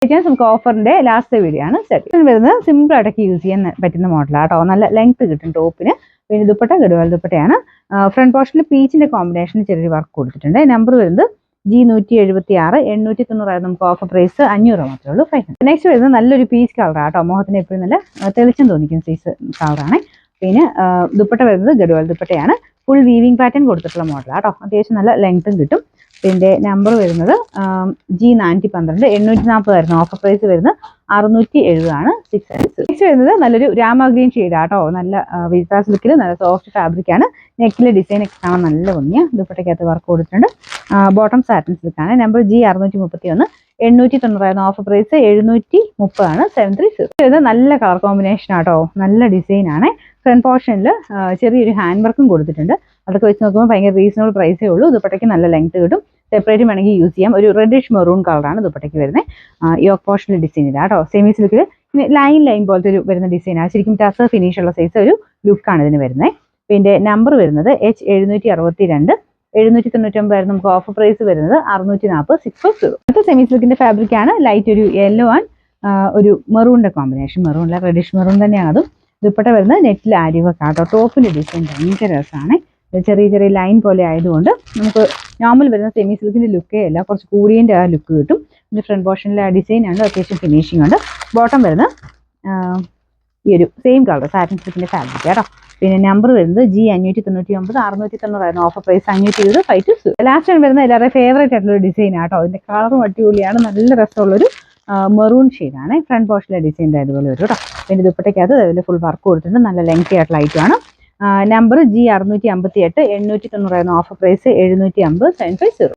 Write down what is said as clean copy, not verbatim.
നമുക്ക് ഓഫറിന്റെ last video ആണ് set വരുന്നത്. സിമ്പിൾ ആയിട്ടൊക്കെ യൂസ് ചെയ്യാൻ പറ്റുന്ന മോഡലാണ് കേട്ടോ. നല്ല ലെങ്ത് കിട്ടും ടോപ്പിന്. പിന്നെ ദുപ്പട്ട ഗഡ്വാൾ ദുപ്പട്ടയാണ്. ഫ്രണ്ട് പോർഷനിൽ പീച്ചിന്റെ കോമ്പിനേഷനിൽ ചെറിയൊരു വർക്ക് കൊടുത്തിട്ടുണ്ട്. നമ്പർ വരുന്നത് G176 890 നമുക്ക് ഓഫർ പ്രൈസ് 500 മാത്രമേ ഉള്ളൂ. 500. നെക്സ്റ്റ് വരുന്നത് നല്ലൊരു പീച്ച് കളറാണ് കേട്ടോ. മോഹത്തിന് എപ്പോഴും നല്ല തെളിച്ചം തോന്നിക്കുന്ന സൈസ് കളറാണ്. പിന്നെ ദുപ്പട്ട വരുന്നത് ഗഡ്വാൾ ദുപ്പട്ടയാണ്. ഫുൾ വീവിംഗ് പാറ്റേൺ കൊടുത്തിട്ടുള്ള മോഡലാണ് കേട്ടോ. അത്യാവശ്യം നല്ല ലെങ്ത്തും കിട്ടും. പിന്നെ നമ്പർ വരുന്നത് G412 840 ആയിരുന്നു. ഓഫർ പ്രൈസ് വരുന്നത് 670 ആണ്. 6 സൈസ്. നെക്സ്റ്റ് വരുന്നത് നല്ലൊരു രാമ ഗ്രീൻ ഷെയ്ഡാട്ടോ. നല്ല വിത്താസ് ലുക്കിൽ നല്ല സോഫ്റ്റ് ഫാബ്രിക് ആണ്. നെക്കിലെ ഡിസൈൻ ഒക്കെ കാണാൻ നല്ല ഭംഗിയാണ്. ദുപ്പട്ടയ്ക്കകത്ത് വർക്ക് കൊടുത്തിട്ടുണ്ട്. ബോട്ടം സാറ്റിൻ സിൽക്കാണ്. നമ്പർ G631 890 ആയിരുന്നു. ഓഫർ പ്രൈസ് 730 ആണ്. 730. ഇത് നല്ല കളർ കോമ്പിനേഷൻ ആട്ടോ. നല്ല ഡിസൈൻ ആണ്. ഫ്രണ്ട് പോർഷനിൽ ചെറിയൊരു ഹാൻഡ് വർക്കും കൊടുത്തിട്ടുണ്ട്. അതൊക്കെ വെച്ച് നോക്കുമ്പോൾ ഭയങ്കര റീസണബിൾ പ്രൈസേ ഉള്ളൂ. ദുപ്പട്ടയ്ക്ക് നല്ല ലെങ്ത് കിട്ടും. സെപ്പറേറ്റ് വേണമെങ്കിൽ യൂസ് ചെയ്യാം. ഒരു റെഡിഷ് മെറൂൺ കളറാണ് ദുപ്പട്ടയ്ക്ക് വരുന്നത്. യോക്ക് പോർഷനിൽ ഡിസൈൻ ഇല്ല കേട്ടോ. സെമി സിൽക്കിൽ ലൈൻ പോലത്തെ ഒരു വരുന്ന ഡിസൈനാണ്. ശരിക്കും ടസർ ഫിനിഷ് ഉള്ള സൈസ് ഒരു ലുക്കാണ് ഇതിന് വരുന്നത്. പിന്നെ നമ്പർ വരുന്നത് H762 799 ആയിരുന്നു. നമുക്ക് ഓഫർ പ്രൈസ് വരുന്നത് 640. 640. അടുത്ത സെമി സിൽക്കിന്റെ ഫാബ്രിക് ആണ്. ലൈറ്റ് ഒരു യെല്ലോ ആൻഡ് ഒരു മെറൂണിന്റെ കോമ്പിനേഷൻ. മെറൂണിലെ റെഡിഷ് മെറൂൺ തന്നെയാണ് അതും. ദുപ്പട്ട വരുന്നത് നെറ്റിൽ ആരിവൊക്കെ ആട്ടോ. ടോപ്പിന്റെ ഡിസൈൻ ഭയങ്കര രസമാണ്. ചെറിയ ചെറിയ ലൈൻ പോലെ ആയതുകൊണ്ട് നമുക്ക് നോർമൽ വരുന്ന സെമി സിൽക്കിന്റെ ലുക്കേ അല്ല, കുറച്ച് കൂടിയതിൻ്റെ ആ ലുക്ക് കിട്ടും. പിന്നെ ഫ്രണ്ട് പോർഷനിലെ ആ ഡിസൈൻ ഉണ്ട്. അത്യാവശ്യം ഫിനിഷിംഗ് ഉണ്ട്. ബോട്ടം വരുന്നത് ഈ ഒരു സെയിം കളർ സാറ്റിൻ സിൽക്കിന്റെ ഫാബ്രിക് കേട്ടോ. പിന്നെ നമ്പർ വരുന്നത് G599 690 ആയിരുന്നു. Offer price 520. 520. ലാസ്റ്റ് വരുന്നത് എല്ലാവരുടെയും ഫേവറേറ്റ് ആയിട്ടുള്ള ഒരു ഡിസൈൻ ആട്ടോ. അതിന്റെ കളറും അടിപൊളിയാണ്. നല്ല രസമുള്ളൊരു മെറൂൺ ഷെയ്ഡാണ്. ഫ്രണ്ട് പോർഷനിലെ ഡിസൈൻ്റെ അതുപോലെ വരും കേട്ടോ. പിന്നെ ദുപ്പട്ടയ്ക്കകത്ത് അതിൽ ഫുൾ വർക്ക് കൊടുത്തിട്ടുണ്ട്. നല്ല ലെങ്തി ആയിട്ടുള്ള ഐറ്റമാണ്. നമ്പർ G658 890 ആയിരുന്നു. Offer price 750. 750.